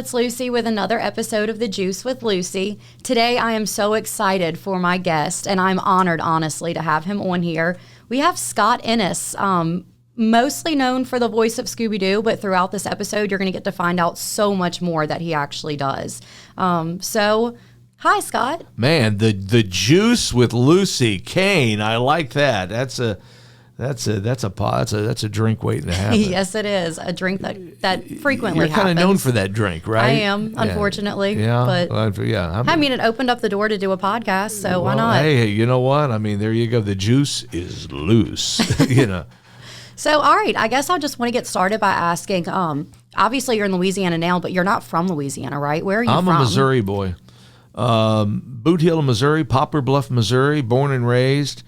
it's Lucy with another episode of The Juice with Lucy. Today, I am so excited for my guest, and I'm honored, honestly, to have him on here. We have Scott Innis, mostly known for the voice of Scooby Doo, but throughout this episode, you're going to get to find out so much more that he actually does. Hi, Scott. Man, the Juice with Lucy Cain. I like that. That's a drink waiting to happen. Yes, it is a drink that frequently You're kind of known for that drink, right? I am, unfortunately. Yeah, but I mean, it opened up the door to do a podcast, so why not? Hey, you know what? I mean, there you go. The juice is loose. So, all right, I guess I just want to get started by asking. Obviously, you're in Louisiana now, but you're not from Louisiana, right? Where are you from? I'm a Missouri boy. Boot Hill, Missouri, Poplar Bluff, Missouri, born and raised.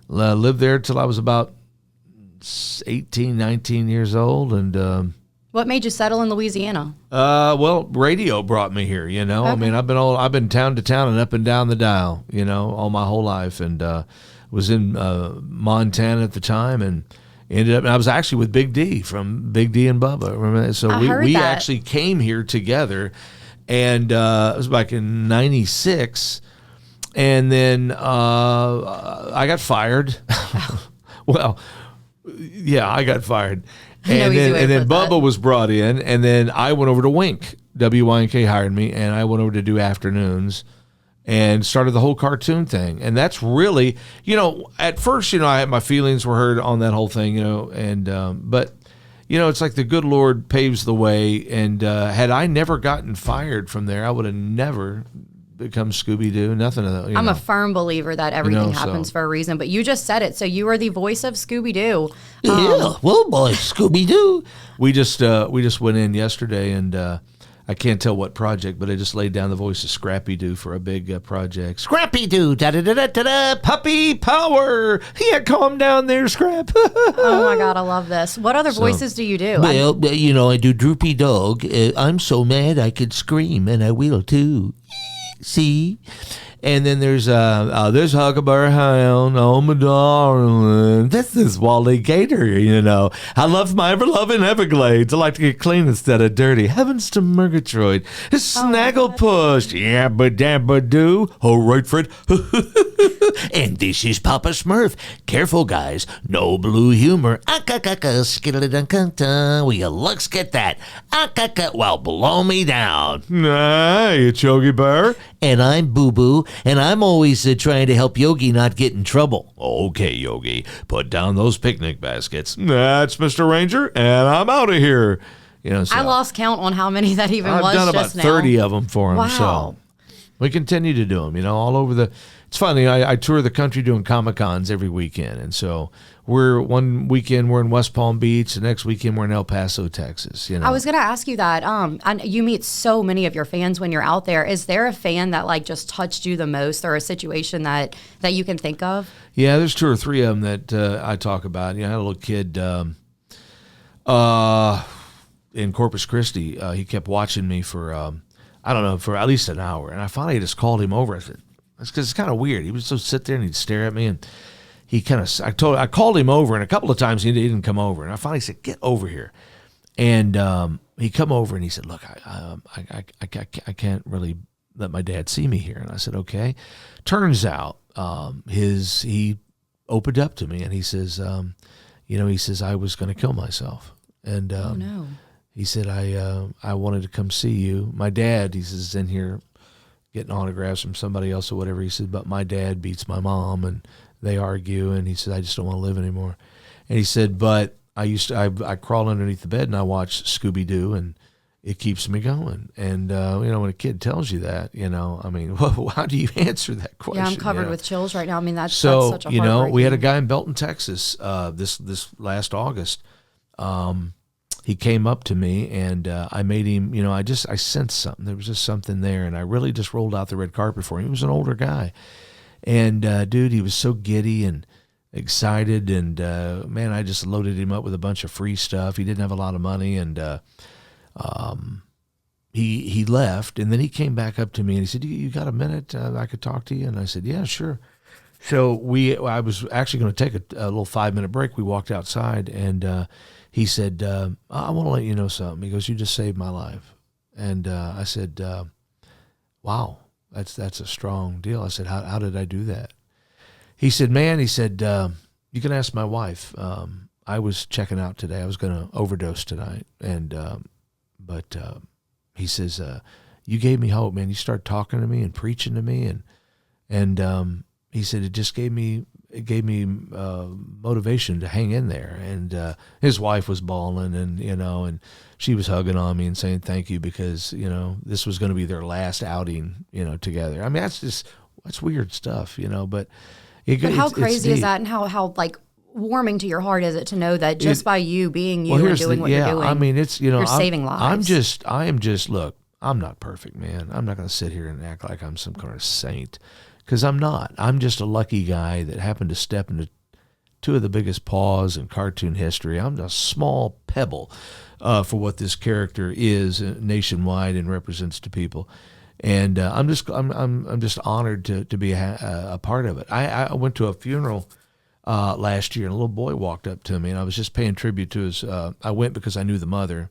Lived there till I was about 18, 19 years old. And what made you settle in Louisiana? Well, radio brought me here, Okay. I mean, I've been town to town and up and down the dial, all my whole life. And was in Montana at the time and ended up, and I was actually with Big D from Big D and Bubba. Remember that? So we actually came here together. And it was back in 96. And then I got fired. Well, yeah, I got fired. And then Bubba was brought in. And then I went over to Wink. WYNK hired me. And I went over to do afternoons and started the whole cartoon thing. And that's really, at first, I had my feelings were hurt on that whole thing, but it's like the good Lord paves the way, and had I never gotten fired from there, I would have never become Scooby Doo. Nothing of that. I'm a firm believer that everything happens for a reason, but you just said it, so you are the voice of Scooby Doo. Yeah, well, boy, Scooby Doo. We just went in yesterday, and I can't tell what project, but I just laid down the voice of Scrappy Doo for a big project. Scrappy Doo, da-da-da-da-da-da, puppy power. Yeah, calm down there, Scrap. Oh, my God, I love this. What other voices do you do? Well, I do Droopy Dog. I'm so mad I could scream, and I will, too. See? And then there's Huckleberry Hound, oh my darling. This is Wally Gator, I love my ever-loving Everglades. I like to get clean instead of dirty. Heavens to Murgatroyd. Snagglepuss. Yabba dabba doo. Oh, right, Fred. And this is Papa Smurf. Careful, guys. No blue humor. Will you looks get that? Well, blow me down. Hey, it's Yogi Bear. And I'm Boo Boo. And I'm always trying to help Yogi not get in trouble. Okay, Yogi, put down those picnic baskets. That's Mr. Ranger, and I'm out of here. I lost count on how many that even was. I've done about 30 of them for him. Wow. So we continue to do them, all over the. It's funny. I tour the country doing Comic-Cons every weekend, and so one weekend we're in West Palm Beach, the next weekend we're in El Paso, Texas. I was going to ask you that. You meet so many of your fans when you're out there. Is there a fan that just touched you the most, or a situation that you can think of? Yeah, there's 2 or 3 of them that I talk about. I had a little kid in Corpus Christi. He kept watching me for for at least an hour, and I finally just called him over. I said, because it's kind of weird. He would just sit there and he'd stare at me, and I called him over, and a couple of times he didn't come over, and I finally said, "Get over here," and he come over and he said, "Look, I can't really let my dad see me here," and I said, "Okay." Turns out he opened up to me, and he says, I was going to kill myself, and oh no. He said, I wanted to come see you. My dad, he says, is in here getting autographs from somebody else or whatever. He said, but my dad beats my mom, and they argue, and he said, I just don't want to live anymore. And he said, but I crawl underneath the bed and I watch Scooby Doo, and it keeps me going. And when a kid tells you that, how do you answer that question? Yeah, I'm covered with chills right now. I mean, that's such a heartbreaking. We had a guy in Belton, Texas, this last August. He came up to me, and I made him, I sensed something. There was just something there, and I really just rolled out the red carpet for him. He was an older guy. And, dude, he was so giddy and excited, and, man, I just loaded him up with a bunch of free stuff. He didn't have a lot of money, and he left, and then he came back up to me, and he said, you got a minute I could talk to you? And I said, yeah, sure. So I was actually going to take a little 5-minute break. We walked outside, and he said, I want to let you know something. He goes, you just saved my life. And I said, wow, that's a strong deal. I said, how did I do that? He said, man, he said, you can ask my wife. I was checking out today. I was going to overdose tonight. But he says, you gave me hope, man. You started talking to me and preaching to me. And he said, it just gave me motivation to hang in there. And his wife was bawling, and and she was hugging on me and saying thank you, because this was going to be their last outing together. I mean, that's weird stuff, but how crazy is that, and how like warming to your heart is it to know that just by you being you and doing what you're doing, I mean, it's you're saving lives. I am just look, I'm not perfect, man. I'm not going to sit here and act like I'm some kind of saint, because I'm not. I'm just a lucky guy that happened to step into two of the biggest paws in cartoon history. I'm a small pebble for what this character is nationwide and represents to people. And I'm just honored to be a part of it. I went to a funeral last year, and a little boy walked up to me, and I was just paying tribute to his. I went because I knew the mother,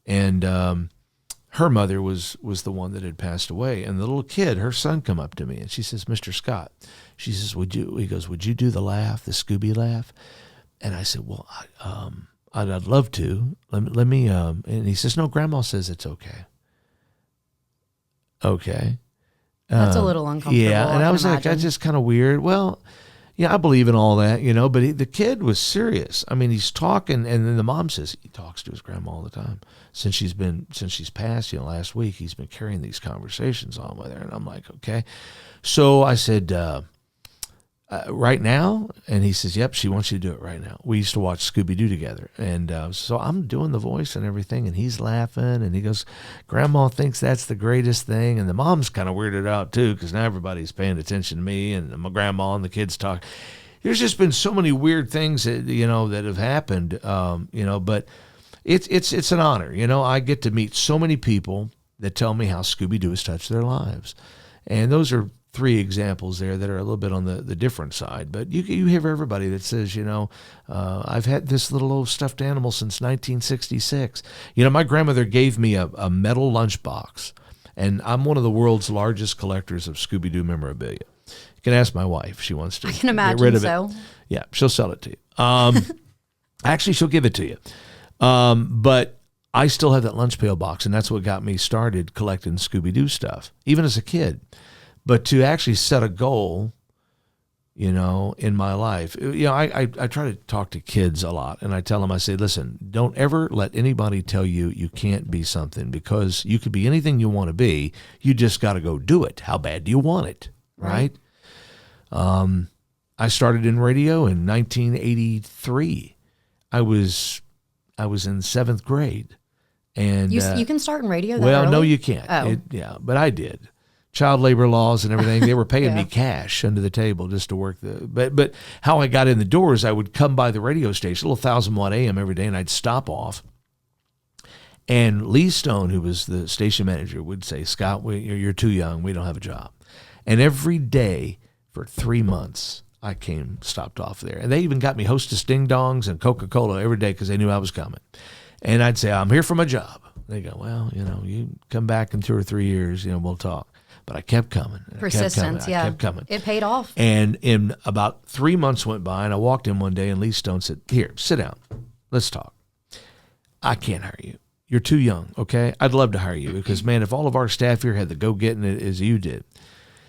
and her mother was the one that had passed away. And the little kid, her son, come up to me, and she says, "Mr. Scott," she says, "Would you do the laugh, the Scooby laugh?" And I said, "Well, I'd love to. Let me." And he says, "No, Grandma says it's okay." Okay. That's a little uncomfortable. Yeah, and I was like, that's just kind of weird. Well, yeah, I believe in all that, but the kid was serious. I mean, he's talking, and then the mom says he talks to his grandma all the time. Since she's passed, last week, he's been carrying these conversations on with her. And I'm like, okay. So I said, right now? And he says, yep, she wants you to do it right now. We used to watch Scooby Doo together. And so I'm doing the voice and everything, and he's laughing, and he goes, Grandma thinks that's the greatest thing. And the mom's kind of weirded out too, because now everybody's paying attention to me and my grandma and the kids talk. There's just been so many weird things that, that have happened, but it's an honor. I get to meet so many people that tell me how Scooby Doo has touched their lives. And those are 3 examples there that are a little bit on the different side. But you hear everybody that says, I've had this little old stuffed animal since 1966. My grandmother gave me a metal lunchbox, and I'm one of the world's largest collectors of Scooby Doo memorabilia. You can ask my wife. She wants to I can get rid of imagine it. Yeah, she'll sell it to you. Actually, she'll give it to you. But I still have that lunch pail box, and that's what got me started collecting Scooby Doo stuff, even as a kid. But to actually set a goal, in my life, I try to talk to kids a lot, and I tell them, I say, listen, don't ever let anybody tell you you can't be something, because you could be anything you want to be. You just got to go do it. How bad do you want it? Right? I started in radio in 1983. I was in 7th grade. And you can start in radio that well, early? No, you can't. Oh. But I did. Child labor laws and everything. They were paying me cash under the table just to work but how I got in the doors, I would come by the radio station, a little 1000-watt AM every day, and I'd stop off. And Lee Stone, who was the station manager, would say, Scott, you're too young. We don't have a job. And every day for 3 months, I stopped off there. And they even got me Hostess Ding Dongs and Coca-Cola every day because they knew I was coming. And I'd say, I'm here for my job. They go, well, you come back in 2 or 3 years, we'll talk. But I kept coming. Persistence, I kept coming. It paid off. And in about 3 months went by, and I walked in one day, and Lee Stone said, here, sit down. Let's talk. I can't hire you. You're too young, okay? I'd love to hire you because, man, if all of our staff here had the go-getting it as you did.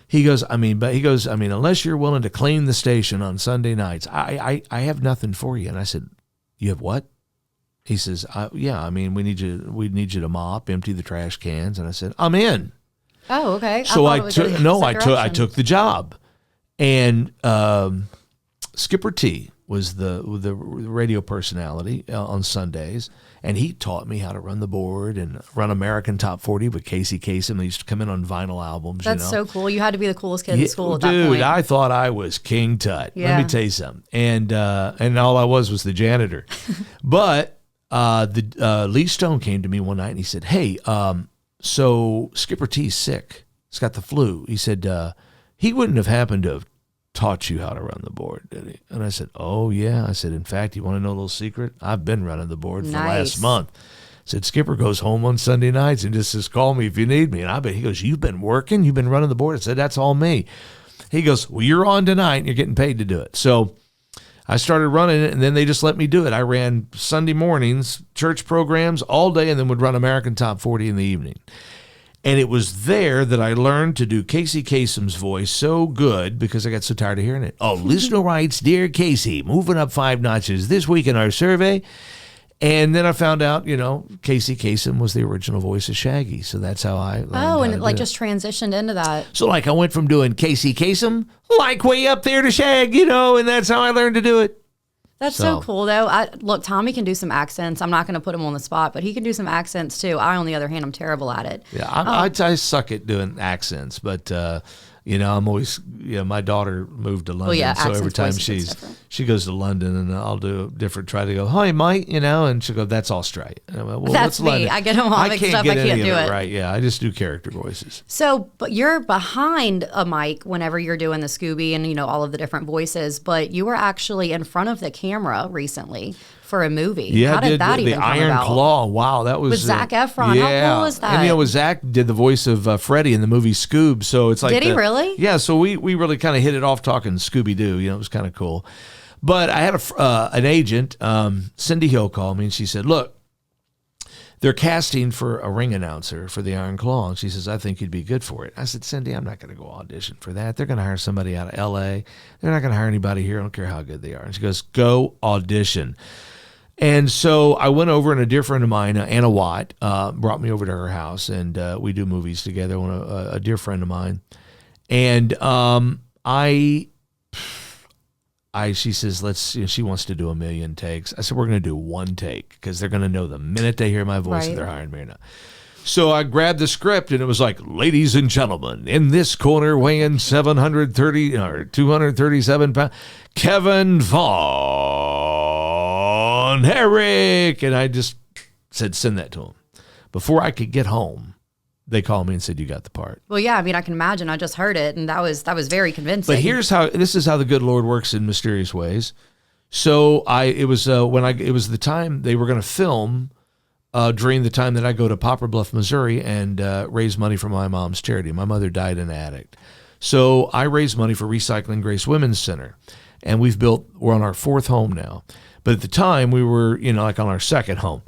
He goes, unless you're willing to clean the station on Sunday nights, I have nothing for you. And I said, you have what? He says, we need you to mop, empty the trash cans. And I said, I'm in. Oh, okay. So I took the job, and Skipper T was the radio personality on Sundays, and he taught me how to run the board and run American Top 40 with Casey Kasem. They used to come in on vinyl albums. That's so cool. You had to be the coolest kid in school at that point. Dude, I thought I was King Tut. Yeah. Let me tell you something. And all I was the janitor. But Lee Stone came to me one night and he said, hey, so Skipper T's sick. He's got the flu. He said, he wouldn't have happened to have taught you how to run the board, did he? And I said, oh, yeah. I said, in fact, you want to know a little secret? I've been running the board for last month. Said, Skipper goes home on Sunday nights and just says, call me if you need me. And he goes, you've been working? You've been running the board? I said, that's all me. He goes, well, you're on tonight and you're getting paid to do it. So I started running it, and then they just let me do it. I ran Sunday mornings, church programs all day, and then would run American Top 40 in the evening. And it was there that I learned to do Casey Kasem's voice so good because I got so tired of hearing it. Oh, listener writes, Dear Casey, moving up 5 notches this week in our survey. And then I found out, Casey Kasem was the original voice of Shaggy. So that's how I learned how and to it do just transitioned into that. So I went from doing Casey Kasem, way up there to Shag, and that's how I learned to do it. That's so cool, though. Look, Tommy can do some accents. I'm not going to put him on the spot, but he can do some accents, too. I, on the other hand, I'm terrible at it. Yeah, I suck at doing accents, but, I'm always, my daughter moved to London, so every time she goes to London, and I'll try to go, hi, Mike, and she'll go, that's Australia. Well, that's me. London? I get them all mixed up. I can't do it. Right, yeah, I just do character voices. So, but you're behind a mic whenever you're doing the Scooby and, all of the different voices, but you were actually in front of the camera recently for a movie. Yeah, how did that even come about? The Iron Claw. Wow, that was... With Zac Efron. Yeah. How cool was that? And, Zac did the voice of Freddy in the movie Scoob, so it's like... Did he really? Yeah, so we really kind of hit it off talking Scooby Doo. It was kind of cool. But I had an agent, Cindy Hill, called me, and she said, look, they're casting for a ring announcer for the Iron Claw. And she says, I think you'd be good for it. I said, Cindy, I'm not going to go audition for that. They're going to hire somebody out of L.A. They're not going to hire anybody here. I don't care how good they are. And she goes, go audition. And so I went over, and a dear friend of mine, Anna Watt, brought me over to her house, and we do movies together, a dear friend of mine. And she says, she wants to do 1 million takes. I said, we're going to do 1 take because they're going to know the minute they hear my voice if they're hiring me or not. So I grabbed the script, and it was like, ladies and gentlemen, in this corner, weighing 237 pounds, Kevin Von Herrick. And I just said, send that to him. Before I could get home, they called me and said, you got the part. Well, yeah, I mean, I can imagine. I just heard it, and that was very convincing. But this is how the good Lord works in mysterious ways. So it was the time they were going to film during the time that I go to Poplar Bluff, Missouri, and raise money for my mom's charity. My mother died an addict. So I raised money for Recycling Grace Women's Center. And we're on our 4th home now. But at the time, we were, on our 2nd home.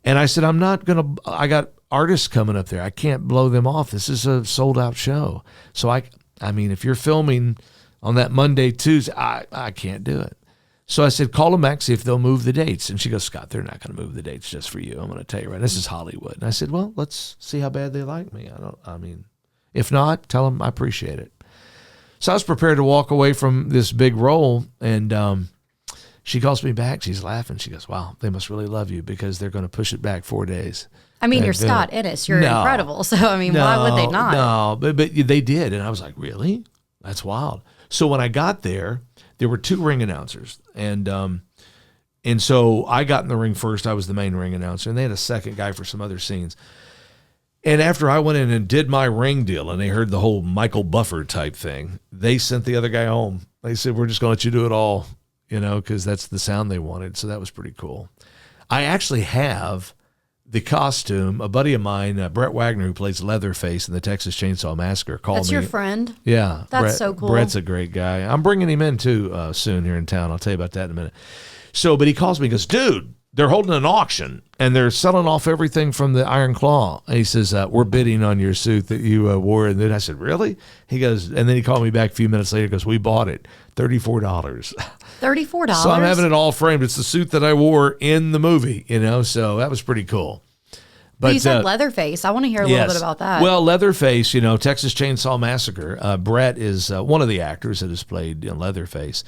And I said, I got artists coming up there. I can't blow them off. This is a sold-out show. So, I mean, if you're filming on that Monday, Tuesday, I can't do it. So I said, call them back, see if they'll move the dates. And she goes, Scott, they're not going to move the dates just for you. I'm going to tell you right. This is Hollywood. And I said, well, let's see how bad they like me. If not, tell them I appreciate it. So I was prepared to walk away from this big role, and she calls me back. She's laughing. She goes, wow, they must really love you because they're going to push it back 4 days. I mean, you're Scott Innis. You're incredible. So, I mean, why would they not? No, but they did. And I was like, really? That's wild. So when I got there were 2 ring announcers. And so I got in the ring first. I was the main ring announcer. And they had a second guy for some other scenes. And after I went in and did my ring deal, and they heard the whole Michael Buffer type thing, they sent the other guy home. They said, we're just going to let you do it all, because that's the sound they wanted. So that was pretty cool. I actually have the costume. A buddy of mine, Brett Wagner, who plays Leatherface in the Texas Chainsaw Massacre, called me. That's your friend? Yeah. That's so cool. Brett's a great guy. I'm bringing him in, too, soon here in town. I'll tell you about that in a minute. So, but he calls me and goes, dude, they're holding an auction, and they're selling off everything from the Iron Claw. And he says, we're bidding on your suit that you wore. And then I said, really? He goes, and then he called me back a few minutes later, goes, we bought it, $34. $34? So I'm having it all framed. It's the suit that I wore in the movie, so that was pretty cool. But you said Leatherface. I want to hear a little bit about that. Well, Leatherface, Texas Chainsaw Massacre. Brett is one of the actors that has played Leatherface.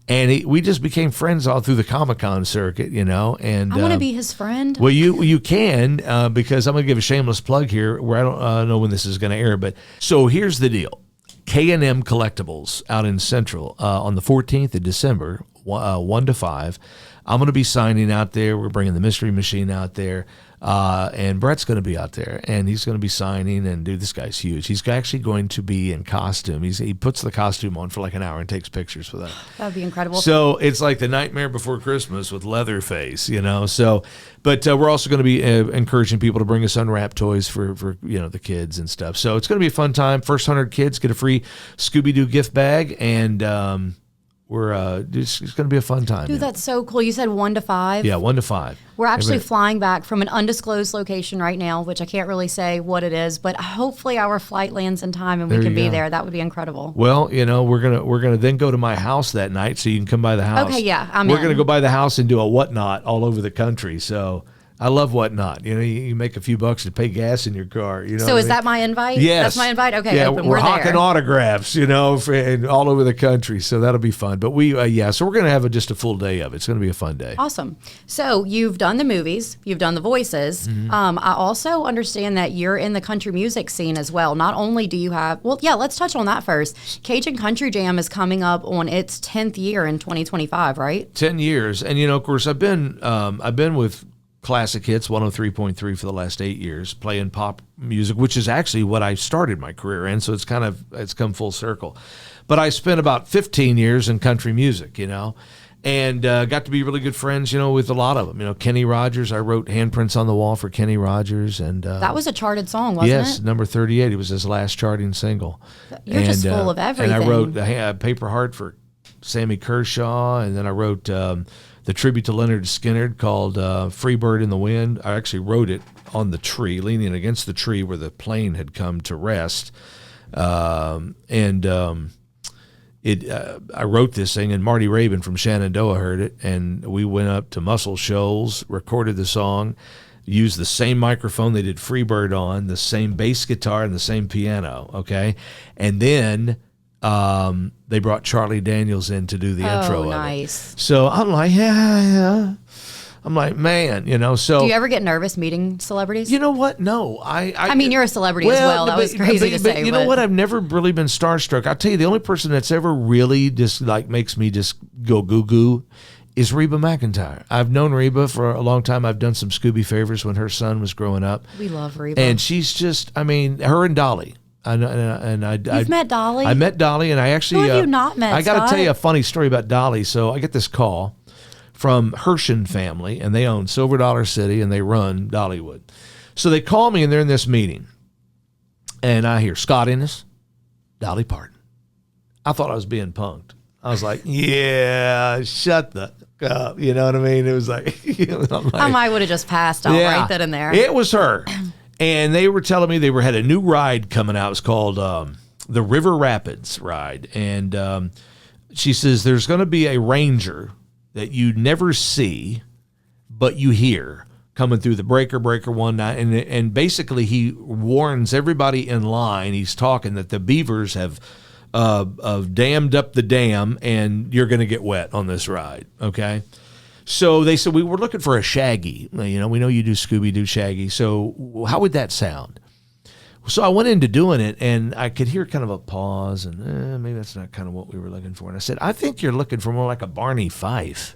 And we just became friends all through the Comic-Con circuit, And I want to be his friend. Well, you can, because I'm going to give a shameless plug here where I don't know when this is going to air. But so here's the deal. K&M Collectibles out in Central on the 14th of December, 1 to 5. I'm going to be signing out there. We're bringing the Mystery Machine out there. And Brett's going to be out there, and he's going to be signing. And dude, this guy's huge. He's actually going to be in costume. He puts the costume on for like an hour and takes pictures with that. That would be incredible. So it's like the Nightmare Before Christmas with Leatherface, So, but we're also going to be encouraging people to bring us unwrapped toys for the kids and stuff. So it's going to be a fun time. First 100 kids get a free Scooby Doo gift bag, and it's going to be a fun time. Dude, that's so cool. You said 1 to 5? Yeah, 1 to 5. We're actually flying back from an undisclosed location right now, which I can't really say what it is, but hopefully our flight lands in time and we can be there. That would be incredible. Well, we're gonna then go to my house that night, so you can come by the house. Okay, yeah, we're gonna go by the house and do a whatnot all over the country. So I love whatnot. You make a few bucks to pay gas in your car. So is that my invite? Yes, that's my invite. Okay, yeah, open. we're We're hawking there. autographs, and all over the country. So that'll be fun. But so we're gonna have just a full day of it. It's gonna be a fun day. Awesome. So you've done the movies, you've done the voices. Mm-hmm. I also understand that you're in the country music scene as well. Not only do you have, let's touch on that first. Cajun Country Jam is coming up on its 10th year in 2025, right? 10 years, and of course, I've been with Classic Hits 103.3 for the last 8 years, playing pop music, which is actually what I started my career in. So it's come full circle. But I spent about 15 years in country music, and got to be really good friends, with a lot of them. Kenny Rogers. I wrote Handprints on the Wall for Kenny Rogers, and that was a charted song, wasn't it? Yes, number 38. It was his last charting single. You're just full of everything. And I wrote Paper Heart for Sammy Kershaw, and then I wrote the tribute to Leonard Skinner called Free Bird in the Wind. I actually wrote it on the tree, leaning against the tree where the plane had come to rest. I wrote this thing, and Marty Rabin from Shenandoah heard it, and we went up to Muscle Shoals, recorded the song, used the same microphone they did Freebird on, the same bass guitar and the same piano, okay? And then they brought Charlie Daniels in to do the intro of it. Nice. So I'm like, yeah. I'm like, man, so. Do you ever get nervous meeting celebrities? You know what? No. I mean, you're a celebrity as well. That was crazy to say. You know what? I've never really been starstruck. I'll tell you, the only person that's ever really just makes me just go goo-goo is Reba McEntire. I've known Reba for a long time. I've done some Scooby favors when her son was growing up. We love Reba. And she's just, her and Dolly. You've met Dolly? I met Dolly, and I actually. Who have you not met, I got to Scott? tell you a funny story about Dolly. So I get this call from Hershen family, and they own Silver Dollar City, and they run Dollywood. So they call me, and they're in this meeting, and I hear Scott Innis, Dolly Parton. I thought I was being punked. I was like, yeah, shut the up. You know what I mean? It was like, I might would have just passed out right then and there. It was her. And they were telling me they had a new ride coming out. It's called the River Rapids ride. And she says there's going to be a ranger that you never see, but you hear coming through the breaker one night. And basically he warns everybody in line. He's talking that the beavers have dammed up the dam, and you're going to get wet on this ride, okay? So they said, we were looking for a Shaggy. We know you do Scooby Doo Shaggy. So how would that sound? So I went into doing it, and I could hear kind of a pause, and maybe that's not kind of what we were looking for. And I said, I think you're looking for more like a Barney Fife.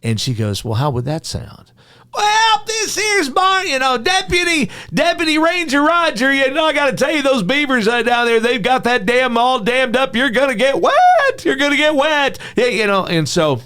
And she goes, well, how would that sound? Well, this here's Barney, Deputy Ranger Roger. I got to tell you, those beavers down there, they've got that dam all dammed up. You're going to get wet. You're going to get wet. Yeah, and so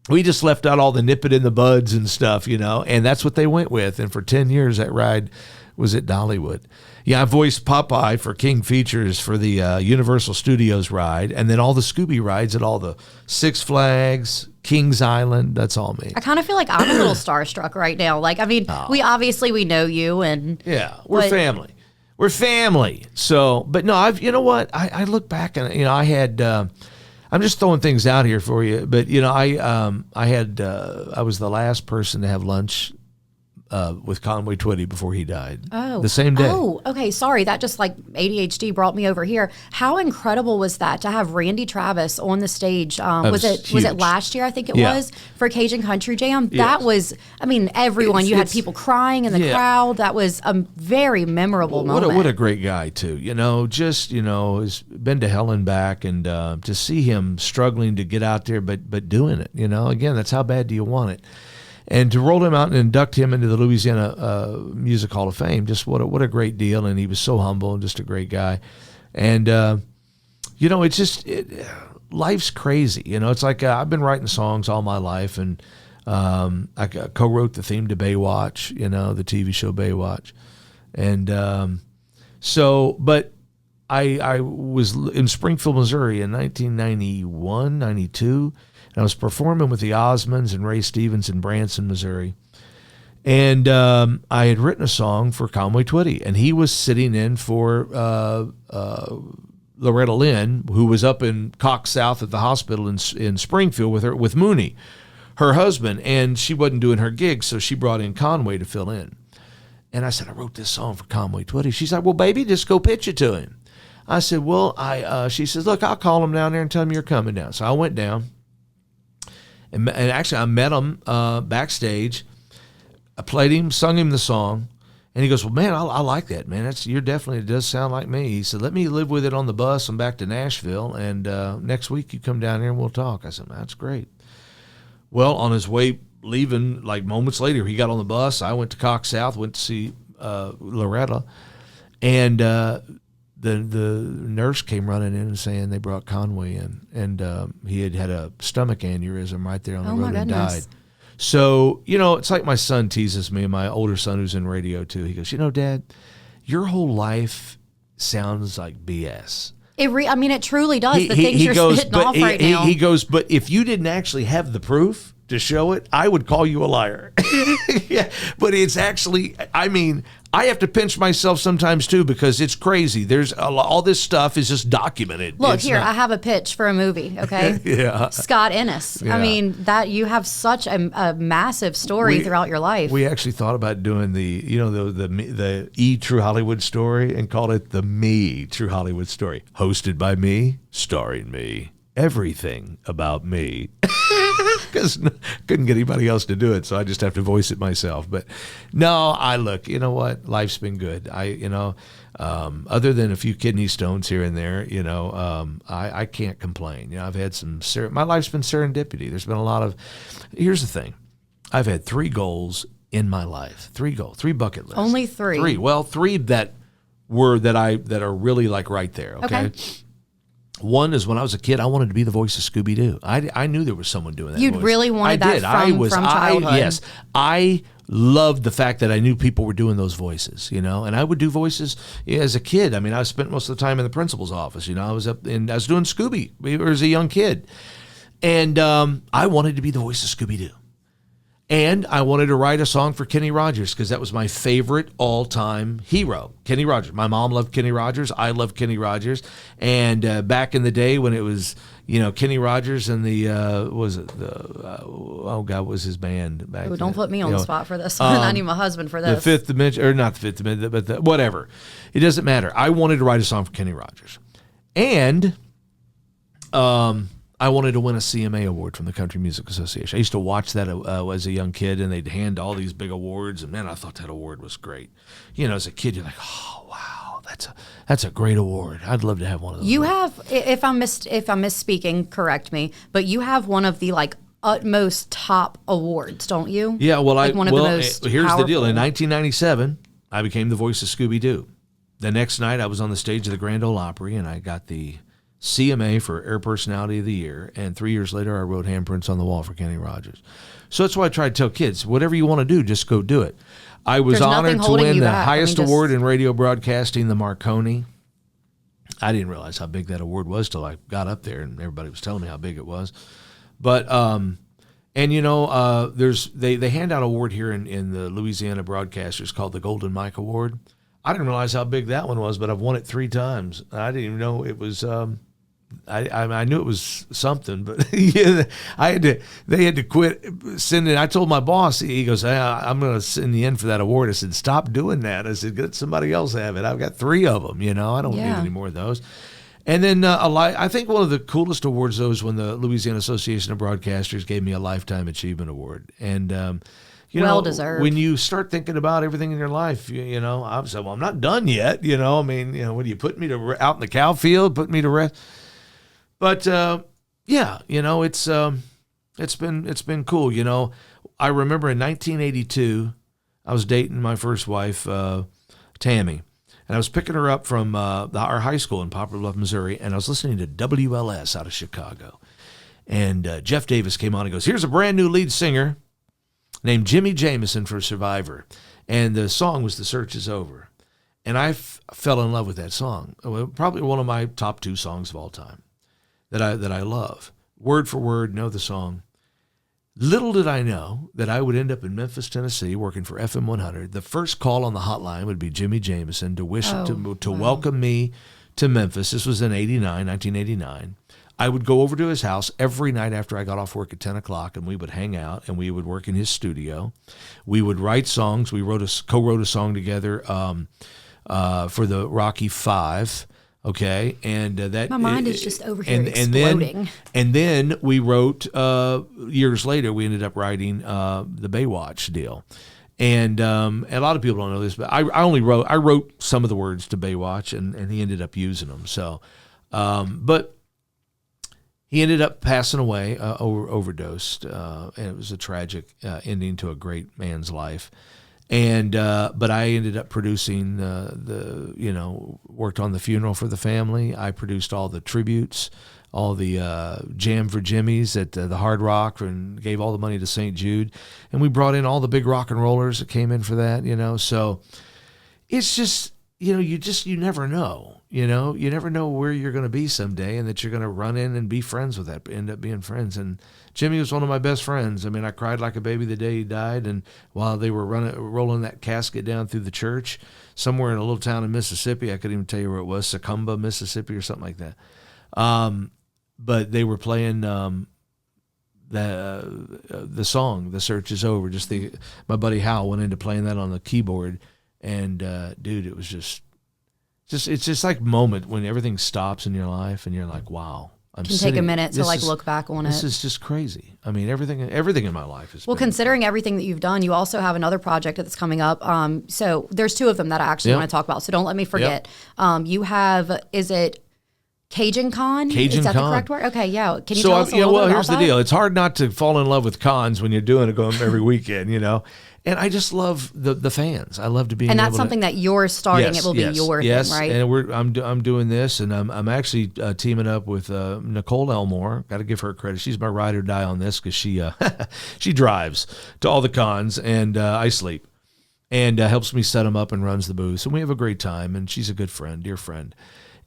we just left out all the nip it in the buds and stuff, and that's what they went with. And for 10 years, that ride was at Dollywood. Yeah, I voiced Popeye for King Features for the Universal Studios ride, and then all the Scooby rides at all the Six Flags, Kings Island. That's all me. I kind of feel like I'm a little starstruck right now. We know you, and yeah, we're family. We're family. So, but no, you know what? I look back and I had. I'm just throwing things out here for you, but I was the last person to have lunch with Conway Twitty before he died. Oh. The same day. Oh, okay. Sorry. That just ADHD brought me over here. How incredible was that to have Randy Travis on the stage? Was it last year? I think it was for Cajun Country Jam. Yes. That was, everyone. You had people crying in the crowd. That was a very memorable moment. What a great guy too. Has been to hell and back, and to see him struggling to get out there, but doing it. Again, that's how bad do you want it? And to roll him out and induct him into the Louisiana Music Hall of Fame, just what a great deal. And he was so humble and just a great guy. And, it's just, life's crazy. It's like I've been writing songs all my life, and I co-wrote the theme to Baywatch, the TV show Baywatch. And but I was in Springfield, Missouri in 1991, 92, and I was performing with the Osmonds and Ray Stevens in Branson, Missouri. And I had written a song for Conway Twitty, and he was sitting in for Loretta Lynn, who was up in Cox South at the hospital in Springfield with Mooney, her husband, and she wasn't doing her gig, so she brought in Conway to fill in. And I said, I wrote this song for Conway Twitty. She's like, well, baby, just go pitch it to him. I said, well, she says, look, I'll call him down there and tell him you're coming down. So I went down, and actually I met him backstage. I played him, sung him the song, and he goes, well, man, I like that, man. It does sound like me. He said, let me live with it on the bus and back to Nashville, and next week you come down here and we'll talk. I said, that's great. Well, on his way leaving, like moments later, he got on the bus. I went to Cox South, went to see Loretta, and the nurse came running in and saying they brought Conway in, and he had a stomach aneurysm right there on the road and died. So, it's like my son teases me, my older son who's in radio too. He goes, Dad, your whole life sounds like BS. It truly does. The things you're spitting off right now. He goes, but if you didn't actually have the proof to show it, I would call you a liar. Yeah, but it's actually, I have to pinch myself sometimes too, because it's crazy. There's all this stuff is just documented. Look, I have a pitch for a movie, okay? Yeah. Scott Innis. Yeah. That you have such a massive story throughout your life. We actually thought about doing the E True Hollywood Story and called it the Me True Hollywood Story. Hosted by me, starring me. Everything about me. Because couldn't get anybody else to do it, so I just have to voice it myself. But no, you know what? Life's been good. Other than a few kidney stones here and there, I can't complain. I've had my life's been serendipity. There's been a lot of, here's the thing. I've had 3 goals in my life. 3 bucket lists. Only 3. 3. Well, 3 that are really like right there. Okay. One is when I was a kid, I wanted to be the voice of Scooby Doo. I knew there was someone doing that. You'd voice. really wanted that from childhood. Yes. I loved the fact that I knew people were doing those voices, and I would do voices as a kid. I spent most of the time in the principal's office. I was I was doing Scooby as a young kid. And I wanted to be the voice of Scooby Doo. And I wanted to write a song for Kenny Rogers because that was my favorite all-time hero, Kenny Rogers. My mom loved Kenny Rogers. I loved Kenny Rogers. And back in the day when it was, Kenny Rogers and what was his band back then? Don't put me on the spot for this one. I need my husband for this. The Fifth Dimension, or not the Fifth Dimension, but whatever. It doesn't matter. I wanted to write a song for Kenny Rogers. And I wanted to win a CMA award from the Country Music Association. I used to watch that as a young kid, and they'd hand all these big awards, and man, I thought that award was great. As a kid, you're like, oh wow, that's a great award. I'd love to have one of those. You have, if I'm misspeaking, correct me, but you have one of the utmost top awards, don't you? Yeah, well, of the most here's powerful. the deal. In 1997, I became the voice of Scooby Doo. The next night, I was on the stage of the Grand Ole Opry, and I got the CMA for Air Personality of the Year, and 3 years later, I wrote Handprints on the Wall for Kenny Rogers. So that's why I try to tell kids, whatever you want to do, just go do it. I was honored to win the highest award in radio broadcasting, the Marconi. I didn't realize how big that award was till I got up there, and everybody was telling me how big it was. But they hand out an award here in the Louisiana broadcasters called the Golden Mike Award. I didn't realize how big that one was, but I've won it 3 times. I didn't even know it was. I knew it was something, but yeah, they had to quit sending. I told my boss, he goes, I'm going to send you in for that award. I said, stop doing that. I said, let somebody else have it. I've got 3 of them. I don't need any more of those. And then I think one of the coolest awards, though, is when the Louisiana Association of Broadcasters gave me a Lifetime Achievement Award. And well deserved. When you start thinking about everything in your life, I said, well, I'm not done yet. What do you put me out in the cow field, put me to rest? But it's been cool. I remember in 1982, I was dating my first wife, Tammy, and I was picking her up from our high school in Poplar Bluff, Missouri, and I was listening to WLS out of Chicago. And Jeff Davis came on and goes, here's a brand new lead singer named Jimmy Jamison for Survivor. And the song was The Search Is Over. And I fell in love with that song. Probably one of my top 2 songs of all time that I love. Word for word, know the song. Little did I know that I would end up in Memphis, Tennessee, working for FM 100. The first call on the hotline would be Jimmy Jamison to welcome me to Memphis. This was in 1989. I would go over to his house every night after I got off work at 10 o'clock, and we would hang out, and we would work in his studio. We would write songs. We co-wrote a song together for the Rocky Five. Okay, and that my mind is just over here exploding. And then we wrote years later. We ended up writing the Baywatch deal, and a lot of people don't know this, but I wrote some of the words to Baywatch, and he ended up using them. So, but he ended up passing away, overdosed, and it was a tragic ending to a great man's life. And but I ended up producing worked on the funeral for the family. I produced all the tributes, all the Jam for Jimmy's at the Hard Rock, and gave all the money to St. Jude. And we brought in all the big rock and rollers that came in for that, So it's just, you never know. You never know where you're going to be someday, and that you're going to run in and be friends with that, end up being friends. And Jimmy was one of my best friends. I mean, I cried like a baby the day he died, and while they were rolling that casket down through the church, somewhere in a little town in Mississippi, I couldn't even tell you where it was, Secumba, Mississippi, or something like that. But they were playing the song, "The Search Is Over." My buddy Hal went into playing that on the keyboard, and dude, it was just it's just like a moment when everything stops in your life and you're like, wow. Take a minute to look back on it. This is just crazy. I mean, everything in my life is. Well, considering everything that you've done, you also have another project that's coming up. So there's 2 of them that I actually want to talk about. So don't let me forget. Yep. You have, is it Cajun Con? Is that the correct word? Okay, yeah. Can you tell us a little bit about here's the deal. It's hard not to fall in love with cons when you're doing it every weekend, And I just love the fans. I love to be. And that's something that you're starting. Yes, it will be your thing, right? And I'm doing this, and I'm actually teaming up with Nicole Elmore. Got to give her credit. She's my ride or die on this because she she drives to all the cons, and I sleep, and helps me set them up and runs the booths, and we have a great time. And she's a good friend, dear friend.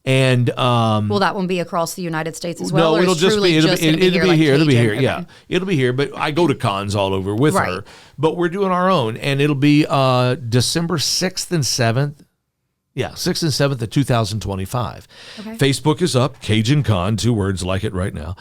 And will that one be across the United States as well? No, it'll just be here. It'll be here. Okay. Yeah, it'll be here. But I go to cons all over with her. But we're doing our own, and it'll be December 6th and 7th. Yeah, 6th and 7th of 2025. Okay. Facebook is up. Cajun Con, 2 words like it right now.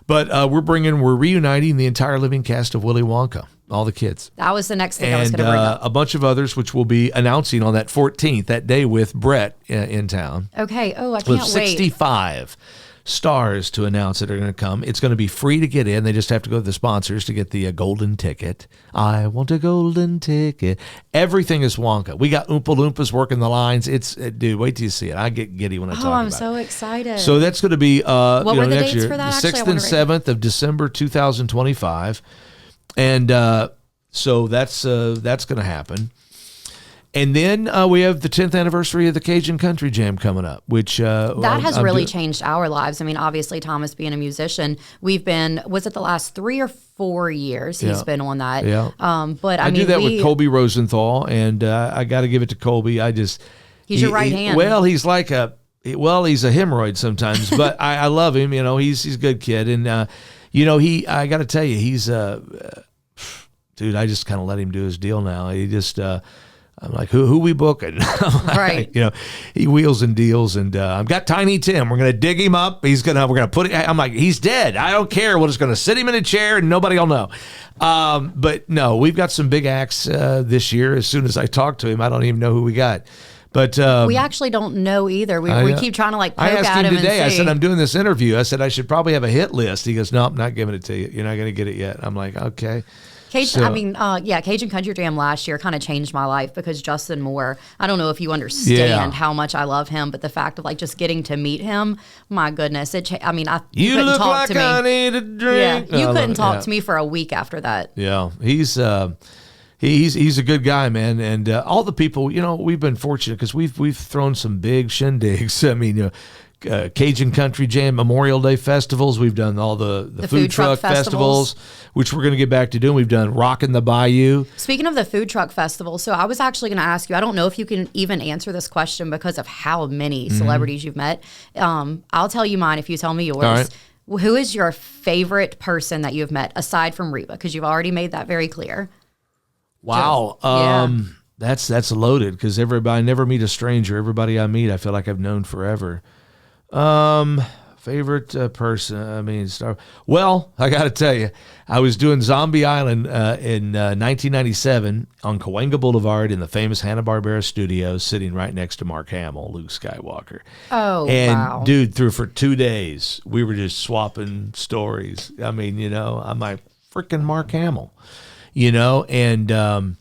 But we're reuniting the entire living cast of Willy Wonka, all the kids. That was the next thing I was going to bring up. A bunch of others, which we'll be announcing on that 14th, that day with Brett in town. Okay. Oh, I can't wait. 65 stars to announce that are going to come. It's going to be free to get in. They just have to go to the sponsors to get the golden ticket. I want a golden ticket. Everything is Wonka. We got Oompa Loompas working the lines. Dude, wait till you see it. I get giddy when I talk about it. Oh, I'm so excited. So that's going to be what were the next dates year, for that? The 6th and 7th of December 2025. And so that's going to happen. And then we have the 10th anniversary of the Cajun Country Jam coming up, which that has really changed our lives. I mean, obviously, Thomas being a musician, was it the last 3 or 4 years he's been on that? Yeah. But I mean, do that with Colby Rosenthal, and I got to give it to Colby. He's your right hand. Well, he's like he's a hemorrhoid sometimes, but I love him. He's a good kid, and I got to tell you, he's dude. I just kind of let him do his deal now. He just. I'm like, who we booking? Right. He wheels and deals, and I've got Tiny Tim. We're gonna dig him up. We're gonna put it. I'm like, he's dead. I don't care. We're just gonna sit him in a chair, and nobody will know. But no, we've got some big acts this year. As soon as I talk to him, I don't even know who we got. But we actually don't know either. We keep trying to poke at him. I asked him today. And see. I said, I'm doing this interview. I said I should probably have a hit list. He goes, no, I'm not giving it to you. You're not gonna get it yet. I'm like, okay. Cajun Country Jam last year kind of changed my life because Justin Moore, I don't know if you understand how much I love him, but the fact of like just getting to meet him, my goodness, you couldn't look talk like to me. I need a drink. Yeah, you couldn't talk to me for a week after that. Yeah, he's a good guy, man, and all the people, we've been fortunate because we've thrown some big shindigs. I mean, Cajun Country Jam, Memorial Day festivals. We've done all the food truck festivals, which we're going to get back to doing. We've done Rockin' the Bayou. Speaking of the food truck festival, so I was actually going to ask you, I don't know if you can even answer this question because of how many celebrities you've met. I'll tell you mine if you tell me yours. All right. Who is your favorite person that you've met aside from Reba? Because you've already made that very clear. Wow. That's loaded because I never meet a stranger. Everybody I meet, I feel like I've known forever. Favorite person. Well, I got to tell you, I was doing Zombie Island in 1997 on Cahuenga Boulevard in the famous Hanna-Barbera studios, sitting right next to Mark Hamill, Luke Skywalker. Oh, and wow. Dude, for 2 days, we were just swapping stories. I mean, I'm like freaking Mark Hamill, and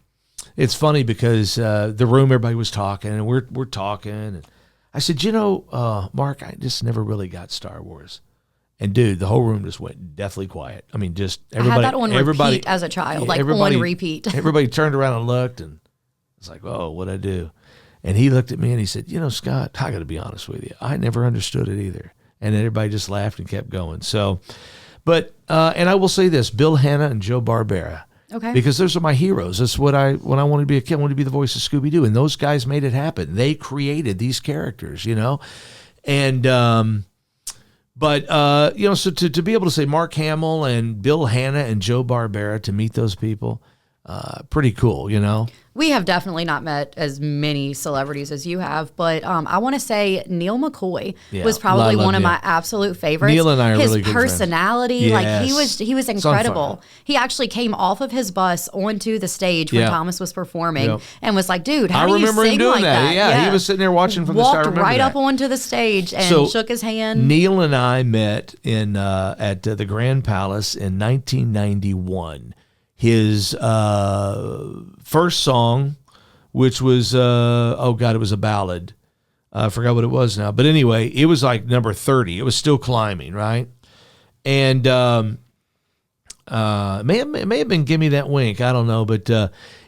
it's funny because the room, everybody was talking, and we're talking, and I said, Mark, I just never really got Star Wars. And dude, the whole room just went deathly quiet. I mean, just everybody. I had that on repeat as a child, on repeat. Everybody turned around and looked, and it's like, oh, what'd I do? And he looked at me and he said, Scott, I got to be honest with you. I never understood it either. And everybody just laughed and kept going. So, but, and I will say this, Bill Hanna and Joe Barbera. Okay. Because those are my heroes. That's when I wanted to be a kid, I wanted to be the voice of Scooby Doo. And those guys made it happen. They created these characters, And, so to be able to say Mark Hamill and Bill Hanna and Joe Barbera, to meet those people, pretty cool, We have definitely not met as many celebrities as you have, but I want to say Neil McCoy was probably one of my absolute favorites. Neil and I are really good friends. His personality, Yes. he was incredible. He actually came off of his bus onto the stage when Thomas was performing and was like, "Dude, how do you remember sing him doing like that?" Yeah, he was sitting there watching from the start. Walked right up onto the stage and shook his hand. Neil and I met at the Grand Palace in 1991. His first song, which was, it was a ballad. I forgot what it was now. But anyway, it was like number 30. It was still climbing, right? And may have been Gimme That Wink. I don't know. But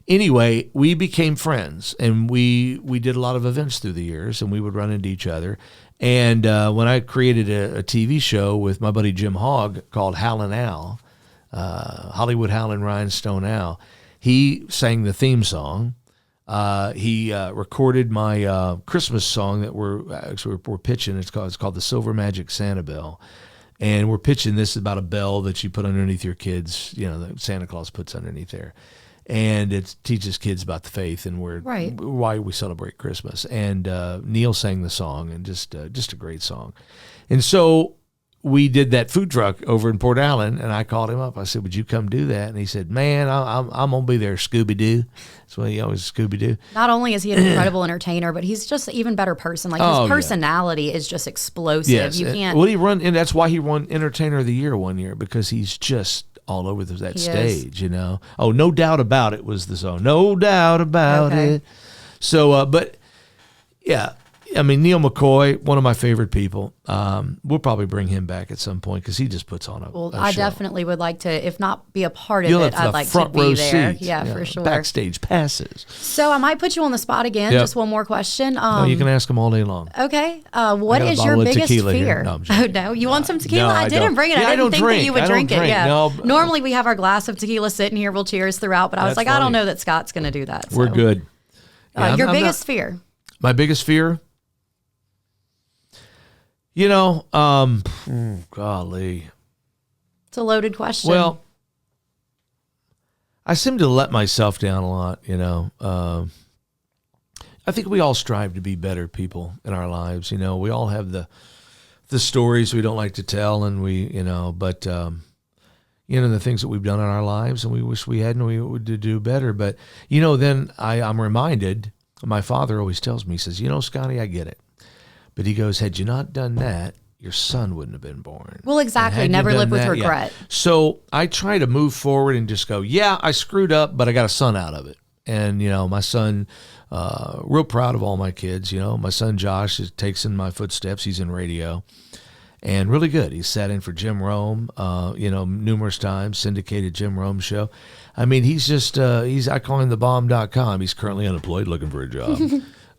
anyway, we became friends. And we did a lot of events through the years. And we would run into each other. And when I created a TV show with my buddy Jim Hogg called Hal and Al, Hollywood Hal and Rhinestone Al, he sang the theme song. He recorded my Christmas song that we're pitching. It's called the Silver Magic Santa Bell, and we're pitching this about a bell that you put underneath your kids. That Santa Claus puts underneath there, and it teaches kids about the faith and why we celebrate Christmas. And Neil sang the song, and just a great song. And so we did that food truck over in Port Allen, and I called him up. I said, "Would you come do that?" And he said, "Man, I'm gonna be there, Scooby Doo." That's what he always Scooby Doo. Not only is he an incredible entertainer, but he's just an even better person. Like his personality is just explosive. Yes. You can't. And that's why he won Entertainer of the Year one year, because he's just all over that stage. Oh, No Doubt About It was the song. No doubt about it. So, but yeah. I mean, Neil McCoy, one of my favorite people. We'll probably bring him back at some point because he just puts on a I show. Definitely would like to, if not be a part of it, I'd like to be there. Seats. Yeah, for sure. Backstage passes. So I might put you on the spot again. Just one more question. No, you can ask them all day long. Okay. What is your biggest fear? No, no, you want some tequila? No, I didn't bring it. Yeah, I didn't think that you would drink it. Yeah. No, normally we have our glass of tequila sitting here. We'll cheers throughout, but I was like, I don't know that Scott's going to do that. So. We're good. Your biggest fear? My biggest fear? Golly. It's a loaded question. Well, I seem to let myself down a lot, I think we all strive to be better people in our lives. We all have the stories we don't like to tell, and but the things that we've done in our lives, and we wish we had and we would do better. But, then I'm reminded, my father always tells me, he says, Scotty, I get it. But he goes, had you not done that, your son wouldn't have been born. Well, exactly. Never live with regret. Yeah. So I try to move forward and just go, yeah, I screwed up, but I got a son out of it. And, my son, real proud of all my kids. My son Josh takes in my footsteps. He's in radio and really good. He sat in for Jim Rome, numerous times, syndicated Jim Rome show. I mean, he's just, I call him thebomb.com. He's currently unemployed looking for a job.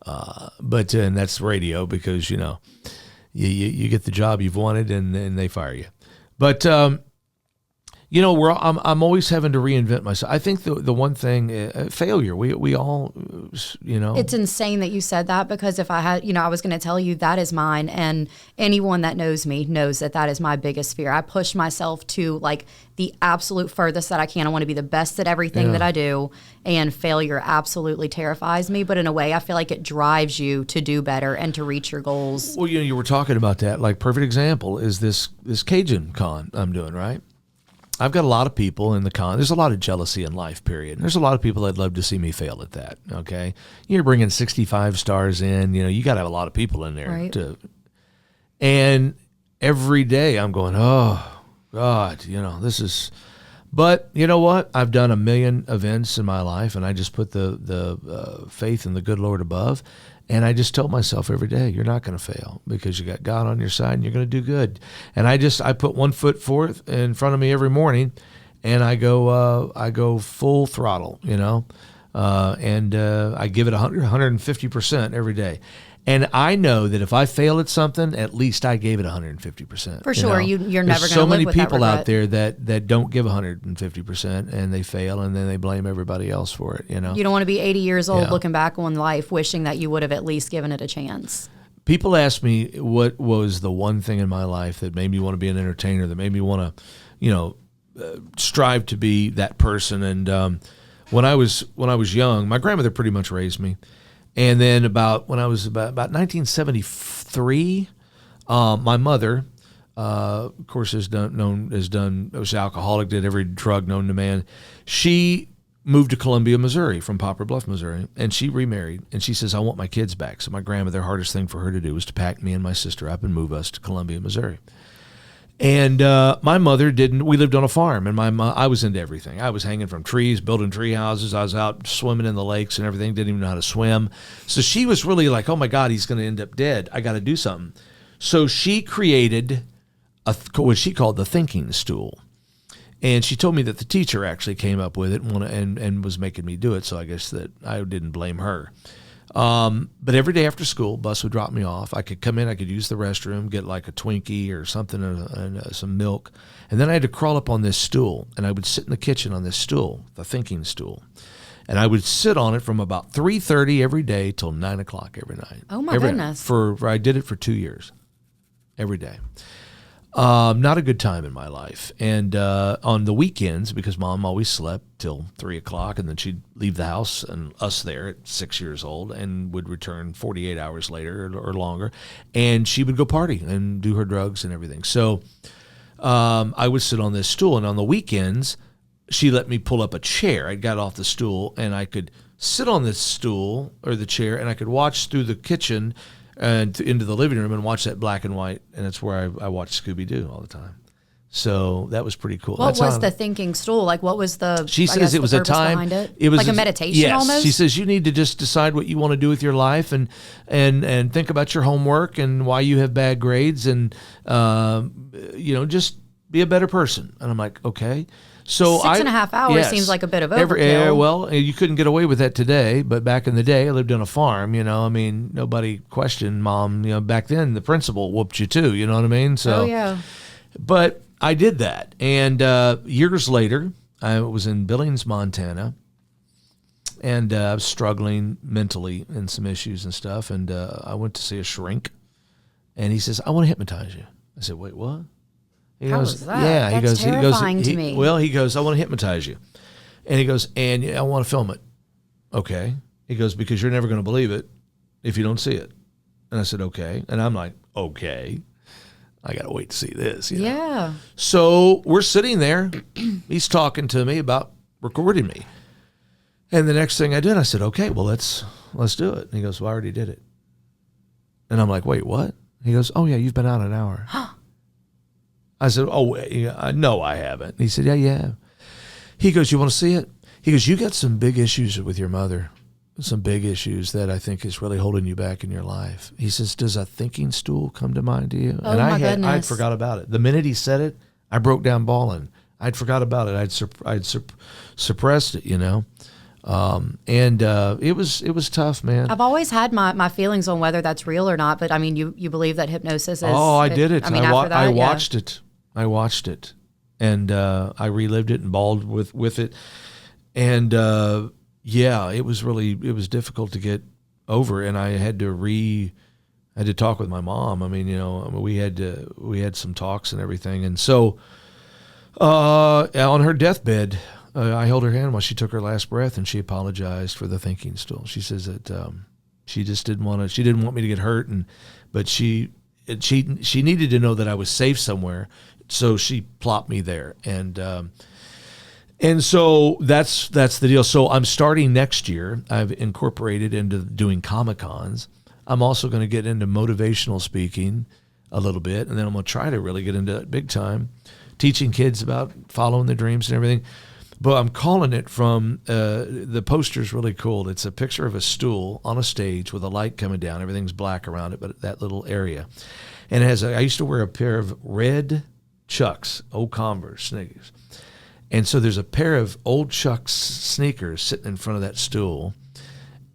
And that's radio because, you get the job you've wanted and they fire you. But, I'm always having to reinvent myself. I think the one thing, failure, we all, It's insane that you said that because if I had, I was going to tell you that is mine. And anyone that knows me knows that is my biggest fear. I push myself to like the absolute furthest that I can. I want to be the best at everything that I do. And failure absolutely terrifies me. But in a way, I feel like it drives you to do better and to reach your goals. Well, you were talking about that. Like perfect example is this Cajun con I'm doing, right? I've got a lot of people in the con. There's a lot of jealousy in life, period. There's a lot of people that'd love to see me fail at that, okay? You're bringing 65 stars in. You got to have a lot of people in there. Right. And every day I'm going, oh, God, this is... But you know what? I've done 1 million events in my life, and I just put the faith in the good Lord above. And I just tell myself every day, you're not going to fail because you got God on your side and you're going to do good. And I put one foot forth in front of me every morning, and I go full throttle, and I give it 150% every day. And I know that if I fail at something, at least I gave it 150%. For sure, you're never going to live with that regret. There's so many people out there that don't give 150% and they fail and then they blame everybody else for it. You don't want to be 80 years old looking back on life, wishing that you would have at least given it a chance. People ask me what was the one thing in my life that made me want to be an entertainer, that made me want to, strive to be that person. And when I was young, my grandmother pretty much raised me. And then when I was about 1973, my mother, of course, was alcoholic, did every drug known to man. She moved to Columbia, Missouri from Poplar Bluff, Missouri, and she remarried. And she says, I want my kids back. So my grandmother, the hardest thing for her to do was to pack me and my sister up and move us to Columbia, Missouri. And my mother didn't. We lived on a farm, and I was into everything. I was hanging from trees, building tree houses. I was out swimming in the lakes and everything. Didn't even know how to swim. So she was really like, "Oh my God, he's going to end up dead. I got to do something." So she created what she called the thinking stool, and she told me that the teacher actually came up with it and was making me do it. So I guess that I didn't blame her. But every day after school, bus would drop me off. I could come in, I could use the restroom, get like a Twinkie or something and some milk. And then I had to crawl up on this stool, and I would sit in the kitchen on this stool, the thinking stool. And I would sit on it from about 3:30 every day till 9 o'clock every night. Oh my goodness. I did it for 2 years, every day. Not a good time in my life. And on the weekends, because Mom always slept till 3 o'clock, and then she'd leave the house and us there at 6 years old and would return 48 hours later or longer. And she would go party and do her drugs and everything. So I would sit on this stool, and on the weekends, she let me pull up a chair. I got off the stool, and I could sit on this stool or the chair, and I could watch through the kitchen and into the living room and watch that black and white, and that's where I watched Scooby Doo all the time. So that was pretty cool. What was the thinking stool? Like, what was the? She says it was a time. It was like a meditation almost. She says you need to just decide what you want to do with your life and think about your homework and why you have bad grades and just be a better person. And I'm like, okay. So 6.5 hours seems like a bit of overkill. Well, you couldn't get away with that today, but back in the day, I lived on a farm. Nobody questioned Mom. Back then, the principal whooped you too. You know what I mean? So, yeah. But I did that, and years later, I was in Billings, Montana, and I was struggling mentally and some issues and stuff. And I went to see a shrink, and he says, "I want to hypnotize you." I said, "Wait, what?" How was that? Yeah, That's terrifying to me. Well, he goes, "I want to hypnotize you," and he goes, "And I want to film it." Okay, he goes, "Because you're never going to believe it if you don't see it." And I said, "Okay," and I'm like, "Okay, I got to wait to see this." Yeah. So we're sitting there. He's talking to me about recording me, and the next thing I did, I said, "Okay, well let's do it." And he goes, "Well, I already did it," and I'm like, "Wait, what?" He goes, oh, yeah, you've been out an hour. I said, oh, no, I haven't. He said, yeah, you have. He goes, you want to see it? He goes, you got some big issues with your mother, some big issues that I think is really holding you back in your life. He says, does a thinking stool come to mind to you? Oh, and goodness. I'd forgot about it. The minute he said it, I broke down bawling. I'd forgot about it. I'd suppressed it, it was tough, man. I've always had my feelings on whether that's real or not, but I mean, you believe that hypnosis is... Oh, I did it. I mean, after that, I watched it. I watched it, and I relived it and bawled with it. And it was difficult to get over, and I had to talk with my mom. I mean, we had some talks and everything, and so on her deathbed, I held her hand while she took her last breath, and she apologized for the thinking stool. She says that she just didn't want me to get hurt, but she needed to know that I was safe somewhere, so she plopped me there, and so that's the deal. So I'm starting next year. I've incorporated into doing Comic-Cons. I'm also going to get into motivational speaking a little bit, and then I'm going to try to really get into it big time, teaching kids about following their dreams and everything. But I'm calling it from, the poster's really cool. It's a picture of a stool on a stage with a light coming down. Everything's black around it, but that little area. And I used to wear a pair of red Chucks, old Converse sneakers. And so there's a pair of old Chucks sneakers sitting in front of that stool.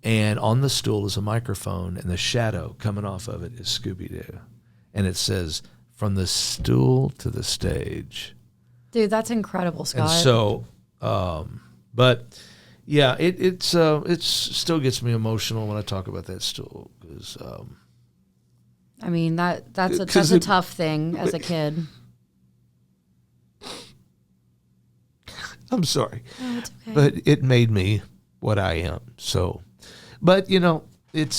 And on the stool is a microphone, and the shadow coming off of it is Scooby Doo. And it says, from the stool to the stage. Dude, that's incredible, Scott. And so... but yeah, it still gets me emotional when I talk about that stool, because I mean that's a tough thing as a kid. I'm sorry, no, it's okay. but it made me what I am. So, but it's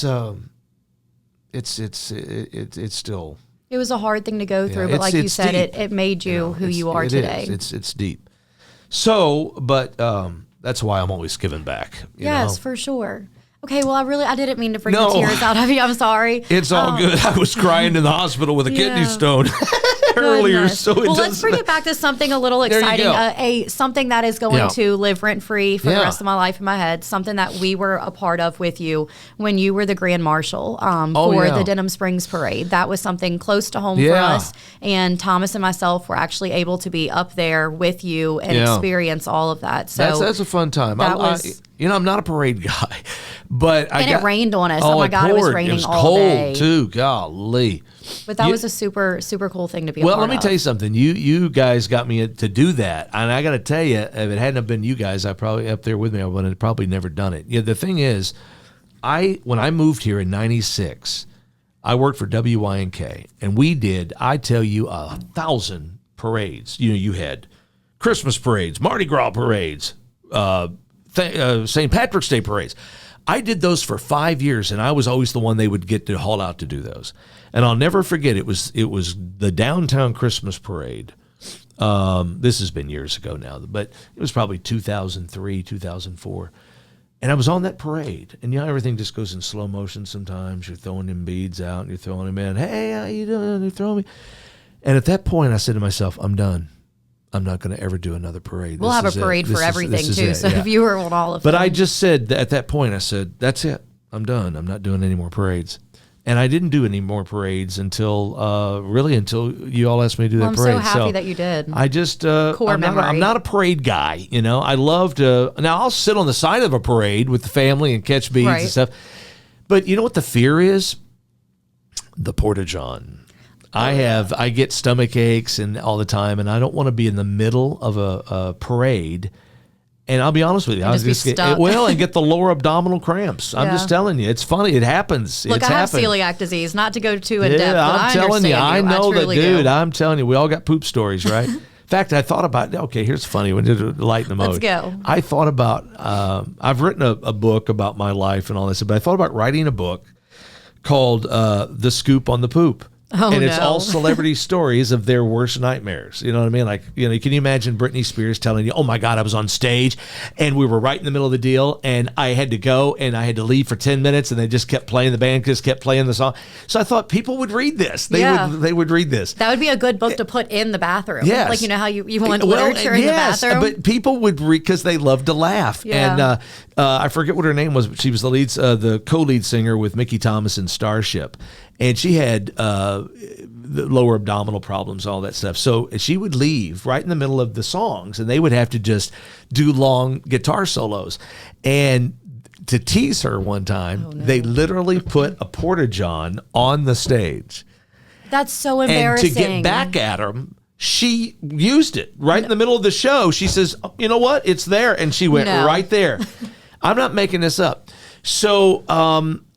still. It was a hard thing to go through, but like you said, it made you who you are today. It's deep. So, but that's why I'm always giving back. Yes, for sure. Okay, well, I didn't mean to bring the tears out of you. I'm sorry. It's all good. I was crying in the hospital with a kidney stone earlier. So let's bring it back to something a little exciting. Something that is going to live rent free for the rest of my life in my head. Something that we were a part of with you when you were the Grand Marshal for the Denham Springs Parade. That was something close to home for us. And Thomas and myself were actually able to be up there with you and experience all of that. So that's a fun time. I'm not a parade guy, but it rained on us. Oh my God, it was raining all day. It was cold too. Golly. But that was a super, super cool thing to be a part of. Well, let me tell you something. You guys got me to do that. And I got to tell you, if it hadn't have been you guys, I probably up there with me, I would have probably never done it. Yeah, the thing is, when I moved here in 96, I worked for WYNK, and we did, I tell you, 1,000 parades. You had Christmas parades, Mardi Gras parades, St. Patrick's Day parades. I did those for 5 years, and I was always the one they would get to haul out to do those. And I'll never forget, it was the downtown Christmas parade. This has been years ago now, but it was probably 2003, 2004. And I was on that parade, and everything just goes in slow motion sometimes. You're throwing them beads out, and you're throwing them in. Hey, how you doing? You're throwing me. And at that point, I said to myself, I'm done. I'm not going to ever do another parade. We'll have a parade for everything, too. So if you were on all of them. But I just said, at that point, I said, that's it. I'm done. I'm not doing any more parades. And I didn't do any more parades until you all asked me to do that parade. I'm so happy that you did. I just, I'm not a parade guy. I love to, now I'll sit on the side of a parade with the family and catch beads and stuff. But you know what the fear is? The Porta-John. I get stomach aches and all the time, and I don't want to be in the middle of a parade. And I'll be honest with you, I was just and get the lower abdominal cramps. I'm just telling you, it's funny. It happens. Look, I have celiac disease. Not to go too in depth, but I'm telling you, I know that, dude. Do. I'm telling you, we all got poop stories, right? In fact, I thought about. Okay, here's funny. We did lighten the mode. Let's go. I thought about. I've written a book about my life and all this, but I thought about writing a book called "The Scoop on the Poop." Oh, and it's no. all celebrity stories of their worst nightmares. You know what I mean? Like, you know, can you imagine Britney Spears telling you, oh my God, I was on stage and we were right in the middle of the deal and I had to go and I had to leave for 10 minutes and they just kept playing, the band just kept playing the song. So I thought people would read this. They would read this. That would be a good book to put in the bathroom. Yes. Like, you know how you want literature in the bathroom? But people would read because they love to laugh. Yeah. And I forget what her name was, but she was the co-lead singer with Mickey Thomas in Starship. And she had the lower abdominal problems, all that stuff. So she would leave right in the middle of the songs, and they would have to just do long guitar solos. And to tease her one time, they literally put a porta-john on the stage. That's so embarrassing. And to get back at him, she used it right in the middle of the show. She says, you know what? It's there. And she went right there. I'm not making this up. So,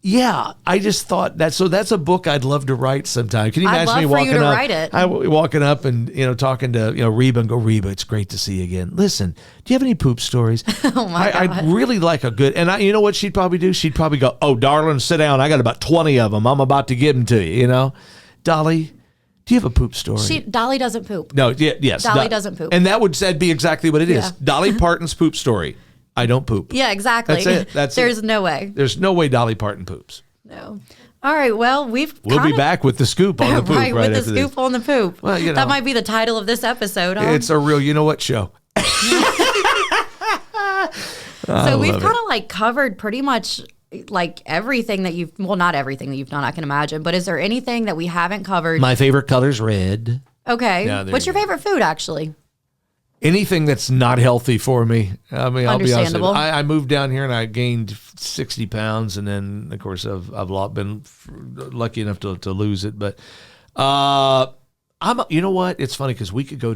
yeah, I just thought that's a book I'd love to write sometime. Can you imagine me walking up? Write it. Walking up and, you know, talking to, you know, Reba and go, Reba, it's great to see you again. Listen, do you have any poop stories? Oh my God. I'd really like a good, and you know what she'd probably do? She'd probably go, oh, darling, sit down. I got about 20 of them. I'm about to give them to you, you know? Dolly, do you have a poop story? Dolly doesn't poop. No, yes. Dolly doesn't poop. And that'd be exactly what it is. Yeah. Dolly Parton's poop story. I don't poop. Yeah, exactly. That's it. There's no way. There's no way Dolly Parton poops. No. All right. Well, we'll be back with the scoop on the poop. right with the scoop on the poop. Well, you know, that might be the title of this episode. Huh? It's a real, you know what show. So we've kind of like covered pretty much like everything that not everything that you've done, I can imagine. But is there anything that we haven't covered? My favorite color's red. Okay. Yeah, What's your favorite food, actually? Anything that's not healthy for me. I mean, I'll be honest with you. Understandable. I moved down here and I gained 60 pounds, and then of course I've been lucky enough to lose it. But you know what? It's funny because we go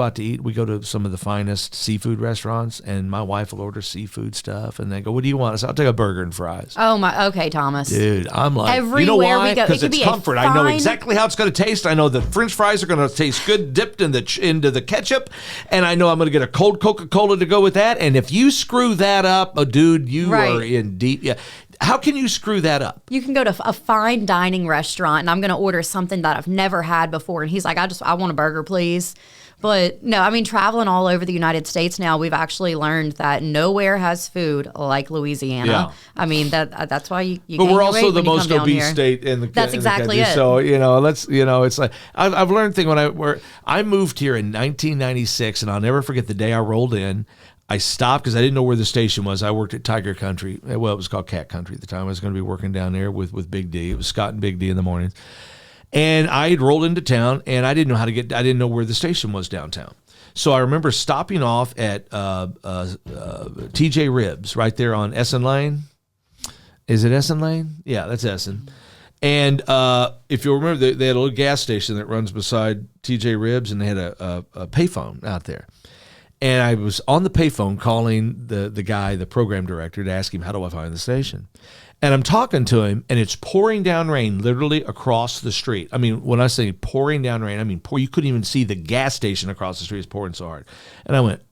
out to eat. We go to some of the finest seafood restaurants, and my wife will order seafood stuff, and they go, "What do you want?" I say, "I'll take a burger and fries." Oh my. Okay, Thomas. Dude, I'm like, Everywhere you know why? we go, Because it could it's be comfort. I know exactly how it's going to taste. I know the French fries are going to taste good dipped into the ketchup, and I know I'm going to get a cold Coca-Cola to go with that. And if you screw that up, dude, you are in deep. Yeah. How can you screw that up? You can go to a fine dining restaurant, and I'm going to order something that I've never had before, and he's like, I want a burger, please. But no, I mean, traveling all over the United States now, we've actually learned that nowhere has food like Louisiana. Yeah. I mean, that's why you But gain we're your weight also the when you most come down obese here. state in the That's exactly country. it. So, you know, it's like I've learned thing when I moved here in 1996, and I'll never forget the day I rolled in. I stopped because I didn't know where the station was. I worked at Tiger Country. Well, it was called Cat Country at the time. I was going to be working down there with Big D. It was Scott and Big D in the mornings. And I had rolled into town, and I didn't know where the station was downtown. So I remember stopping off at TJ Ribs right there on Essen Lane. Is it Essen Lane? Yeah, that's Essen. And if you'll remember, they had a little gas station that runs beside TJ Ribs, and they had a payphone out there. And I was on the payphone calling the guy, the program director, to ask him, how do I find the station? And I'm talking to him, and it's pouring down rain literally across the street. I mean, when I say pouring down rain, I mean you couldn't even see the gas station across the street. It's pouring so hard. And I went,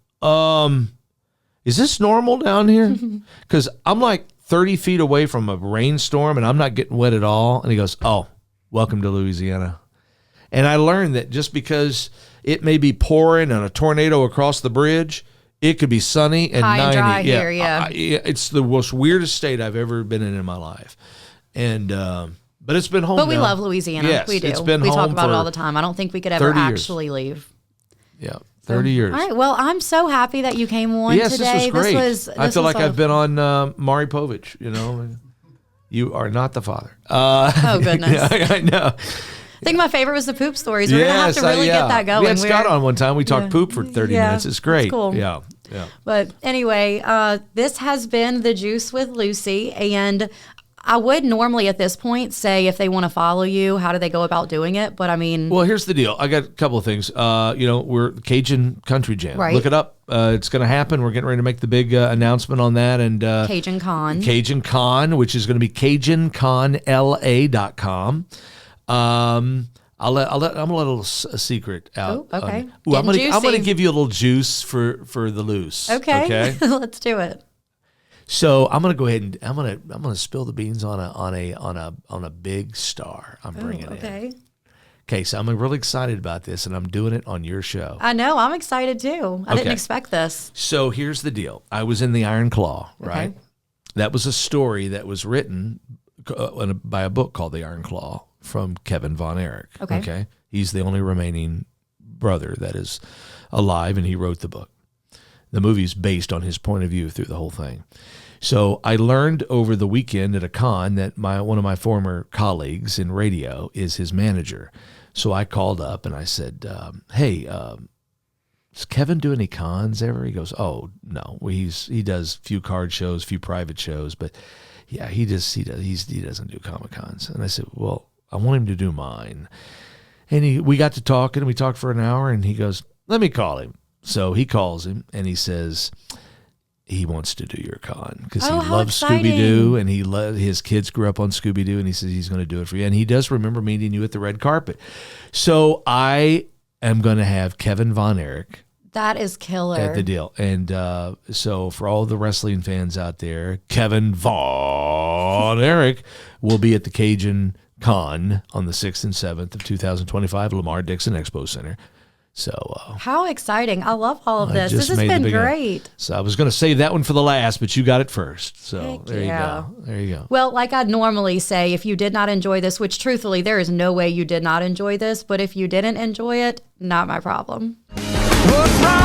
is this normal down here? Because I'm like 30 feet away from a rainstorm, and I'm not getting wet at all. And he goes, oh, welcome to Louisiana. And I learned that just because it may be pouring and a tornado across the bridge, it could be sunny and high 90. and dry here, yeah. It's the most weirdest state I've ever been in my life. And but it's been home. But we now. love Louisiana. Yes, we do. it's been we home talk about it for all the time. I don't think we could ever 30 years. actually leave. Yeah, 30 years. All right. Well, I'm so happy that you came on Yes, today. this was great. I feel like a- I've been on Maury Povich, you know. You are not the father. Oh, goodness. Yeah, I know. I think my favorite was the poop stories. We're going to have to really get that going. We had Scott on one time. We talked poop for 30 minutes. It's great. It's cool. Yeah. But anyway, this has been The Juice with Lucy. And I would normally at this point say if they want to follow you, how do they go about doing it? But I mean... Well, here's the deal. I got a couple of things. We're Cajun Country Jam. Right. Look it up. It's going to happen. We're getting ready to make the big announcement on that. And Cajun Con. Cajun Con, which is going to be CajunConLA.com. I'm gonna let a little secret out. Oh, okay. I'm Getting gonna juicy. give you a little juice for the loose. Okay. Okay. Let's do it. So I'm gonna go ahead and I'm gonna spill the beans on a big star I'm bringing in. Okay. Okay, so I'm really excited about this, and I'm doing it on your show. I know. I'm excited too. I didn't expect this. So here's the deal. I was in the Iron Claw, right? Okay. That was a story that was written by a book called The Iron Claw from Kevin Von Erich. Okay. He's the only remaining brother that is alive, and he wrote the book. The movie's based on his point of view through the whole thing. So I learned over the weekend at a con that one of my former colleagues in radio is his manager. So I called up and I said, hey, does Kevin do any cons ever? He goes, oh, no. He does few card shows, few private shows, but yeah, he doesn't do Comic Cons. And I said, well, I want him to do mine. And we got to talking, and we talked for an hour, and he goes, let me call him. So he calls him, and he says he wants to do your con because he loves Scooby Doo, and his kids grew up on Scooby Doo, and he says he's going to do it for you. And he does remember meeting you at the red carpet. So I am going to have Kevin Von Erich. That is killer. At the deal. And so for all the wrestling fans out there, Kevin Von Erich will be at the Cajun Con on the 6th and 7th of 2025, Lamar Dixon Expo Center. So how exciting. I love all of this. This has been great. So I was going to save that one for the last, but you got it first. So Heck there yeah. you go. There you go. Well, like I'd normally say, if you did not enjoy this, which truthfully, there is no way you did not enjoy this, but if you didn't enjoy it, not my problem. What's wrong?